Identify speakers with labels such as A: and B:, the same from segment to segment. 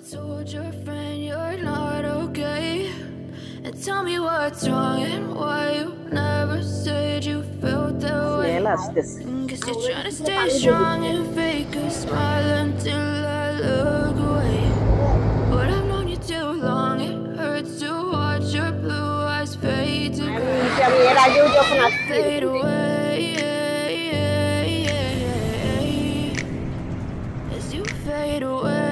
A: told your friend you're not okay, and tell me what's wrong and why you never said you felt that way. Guess you're trying to stay strong and fake a smile until I look away. But I've known you too long, it hurts to watch your blue eyes fade to gray. Fade away as you fade away.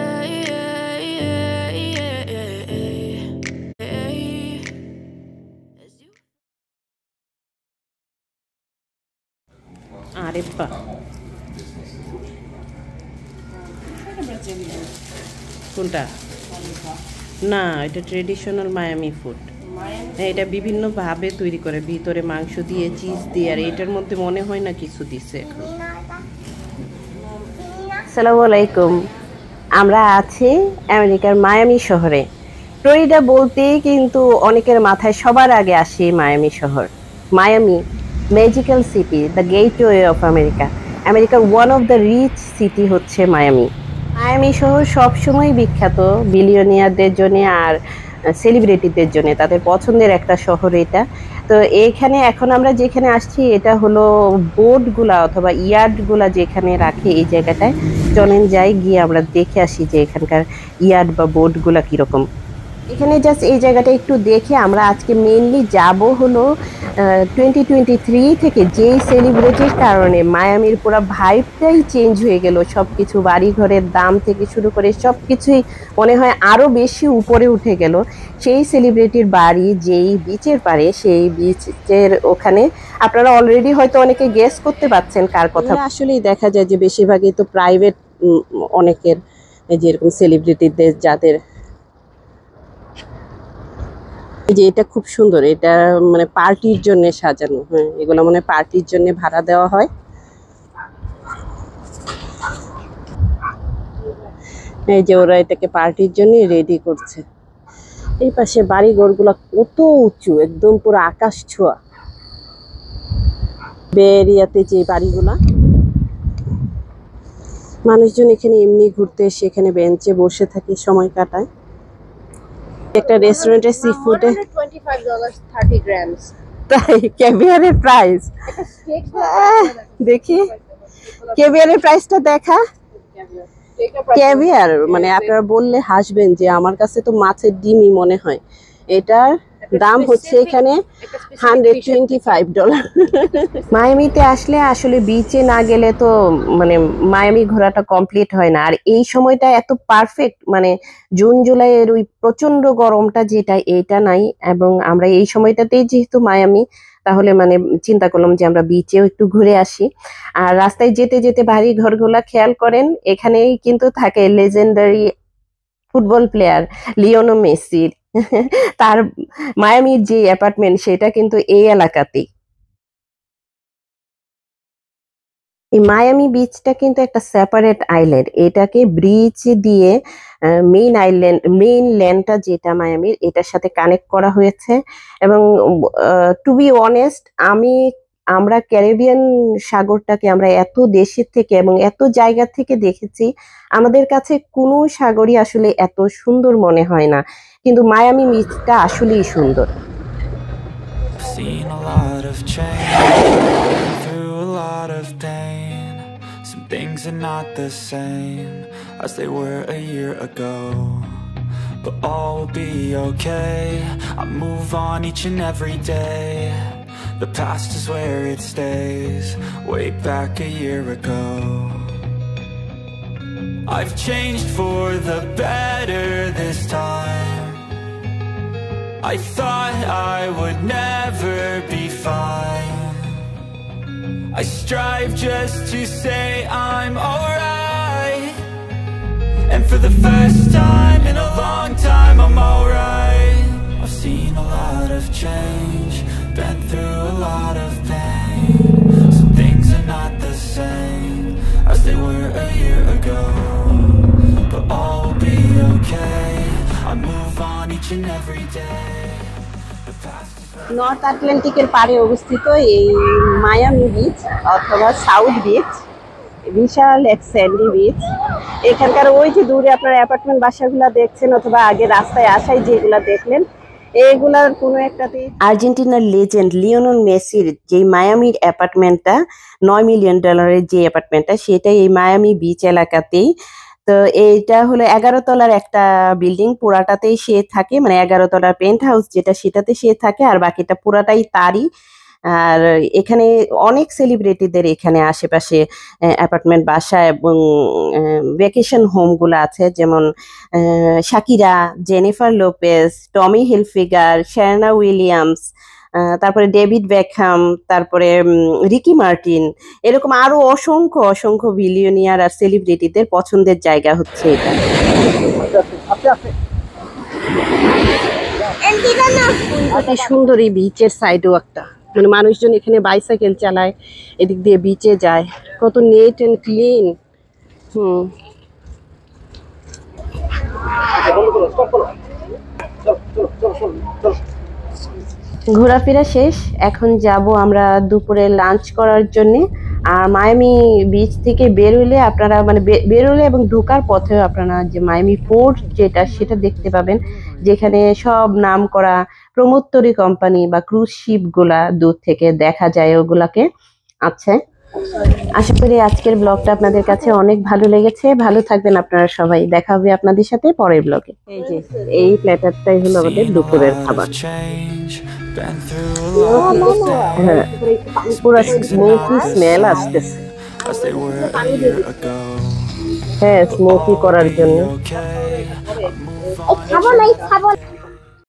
B: আরেপ্পা কোনটা না এটা traditional Miami food এটা বিভিন্ন ভাবে তৈরি করে ভিতরে মাংস দিয়ে চিজ দিয়ে আর এটার মধ্যে মনে হয় না কিছু দিছে আসসালামু আলাইকুম আমরা আছি আমেরিকার মায়ামি শহরে ফ্লোরিডা বলতেই কিন্তু অনেকের মাথায় সবার আগে আসে মায়ামি শহর Miami magical city the gateway of আমেরিকার one of the rich city হচ্ছে মায়ামি শহর সবসময় বিখ্যাত বিলিয়নিয়ারদের জন্য আর সেলিব্রিটিদের জন্য তাদের পছন্দের একটা শহর এটা তো এইখানে এখন আমরা যেখানে আসছি এটা হলো বোটগুলা অথবা ইয়ার্ডগুলা যেখানে রাখে এই জায়গাটায় চলেন যাই গিয়ে আমরা দেখে আসি যে এখানকার ইয়ার্ড বা বোটগুলা কীরকম এখানে জাস্ট এই জায়গাটা একটু দেখে আমরা আজকে মেইনলি যাব হলো 2023 থেকে যেই সেলিব্রিটির কারণে মায়ামির পুরো ভাইবটাই চেঞ্জ হয়ে গেল সব কিছু বাড়ি ঘরের দাম থেকে শুরু করে সব কিছুই মনে হয় আরও বেশি উপরে উঠে গেল সেই সেলিব্রিটির বাড়ি যেই বিচের পারে সেই বিচের ওখানে আপনারা অলরেডি হয়তো অনেকে গেস করতে পারছেন কার কথা আসলেই দেখা যায় যে বেশিরভাগই তো প্রাইভেট অনেকের যেরকম সেলিব্রিটিদের যাদের যে এটা খুব সুন্দর এটা মানে পার্টির জন্য সাজানো হ্যাঁ এগুলো মানে পার্টির জন্য ভাড়া দেওয়া হয় এই যে ওরা এটাকে পার্টির জন্য রেডি করছে এই পাশে বাড়িঘরগুলো কত উঁচু একদম পুরো আকাশ ছোঁয়া বে এরিয়াতে যে বাড়িগুলা মানুষজন এখানে এমনি ঘুরতে এসে এখানে বেঞ্চে বসে থাকে সময় কাটায় একটা রেস্টুরেন্টে সি ফুডে $25 30 grams তাই ক্যাভিয়ারের প্রাইস দেখি ক্যাভিয়ারের প্রাইসটা দেখা ক্যাভিয়ার মানে আপনারা বললে হাসবেন যে আমার কাছে তো মাছের ডিমই মনে হয় এটার দাম হচ্ছে এখানে $125 মায়ামিতে আসলে আসলে বিচে না গেলে তো মানে মায়ামি ঘোরাটা কমপ্লিট হয় না আর এই সময়টা এত পারফেক্ট মানে জুন জুলাইয়ের ওই প্রচন্ড গরমটা যেটা এটা নাই এবং আমরা এই সময়টাতেই যেহেতু মায়ামি তাহলে মানে চিন্তা করলাম যে আমরা বিচেও একটু ঘুরে আসি আর রাস্তায় যেতে যেতে বাড়ি ঘরগুলা খেয়াল করেন এখানেই কিন্তু থাকে লেজেন্ডারি ফুটবল প্লেয়ার লিওনো মেসির তার মায়ামির যে অ্যাপার্টমেন্ট সেটা কিন্তু এই এলাকাতেই এই মায়ামি বিচটা কিন্তু একটা সেপারেট আইল্যান্ড এটাকে ব্রিজ দিয়ে মেইন ল্যান্ডটা যেটা মায়ামির এটার সাথে কানেক্ট করা হয়েছে এবং টু বি অনেস্ট আমরা ক্যারিবিয়ান সাগরটাকে আমরা এত দেশের থেকে এবং এত জায়গা থেকে দেখেছি আমাদের কাছে কোনো সাগরই আসলে এত সুন্দর মনে হয় না কিন্তু মায়ামি বিচটা আসলেই সুন্দর
C: Some things are not the same as they were a year ago, but all will be okay. I move on each and every day. The past is where it stays, way back a year ago. I've changed for the better this time. I thought I would never be fine. I strive just to say I'm alright, and for the first time in a long time I'm alright. I've seen a lot of change, been through a lot of pain. Some things are not the same as they were a year ago, but all will be okay. I move on each and every day. The past is
B: north আটলান্টিকের পাড়ে অবস্থিত এই Miami beach অথবা south beach বিশাল এক sandy beach এখানকার ওই যে দূরে আপনারা অ্যাপার্টমেন্ট বাসাগুলা দেখছেন অথবা আগে রাস্তায় আসাই যেগুলা দেখলেন এগুলার কোনো একটাতে আর্জেন্টিনার লেজেন্ড লিওনেল মেসির যে মায়ামির অ্যাপার্টমেন্টটা $9 মিলিয়ন যে অ্যাপার্টমেন্টটা সেটাই এই মায়ামি বিচ এলাকাতেই। তো এইটা হলো 11 তলার একটা বিল্ডিং, পুরাটাতেই সে থাকে, মানে 11 তলার পেন্ট হাউস যেটা সেটাতে সে থাকে আর বাকিটা পুরাটাই তারই। আর এখানে অনেক সেলিব্রিটিদের এখানে আশেপাশে অ্যাপার্টমেন্ট বাসা এবং ভ্যাকেশন হোমগুলো আছে, যেমন শাকিরা, জেনিফার লোপেজ, টমি হিলফিগার, সেরেনা উইলিয়ামস, তারপরে ডেভিড বেকহাম, তারপরে রিকি মার্টিন, এরকম আরো অসংখ্য অসংখ্য বিলিয়নিয়ার আর সেলিব্রিটিদের পছন্দের জায়গা হচ্ছে এটা। অতি সুন্দর এই বিচের সাইডও একটা, মানে মানুষজন এখানে বাইসাইকেল চালায়, এদিক দিয়ে বিচে যায়, কত নেট এন্ড ক্লিন। ঘোরাফেরা শেষ, এখন যাব আমরা দুপুরে লাঞ্চ করার জন্য। আর মায়ামি বিচ থেকে বেরোলে আপনারা মানে বেরোলে এবং ঢোকার পথেও আপনারা যে মায়ামি পোর্ট যেটা সেটা দেখতে পাবেন, যেখানে সব নাম করা প্রমোত্তরি কোম্পানি বা ক্রুজ শিপ গুলা দূর থেকে দেখা যায় ওগুলাকে। আচ্ছা, আশা করি আজকের ব্লগটা আপনাদের কাছে অনেক ভালো লেগেছে। ভালো থাকবেন আপনারা সবাই, দেখা হবে আপনাদের সাথে পরের ব্লগে। এই যে এই প্ল্যাটারটাই হলো আমাদের দুপুরের খাবার। হ্যাঁ, পুরো স্মোকি স্মেল আসতেছে। হ্যাঁ, স্মোকি করার জন্য।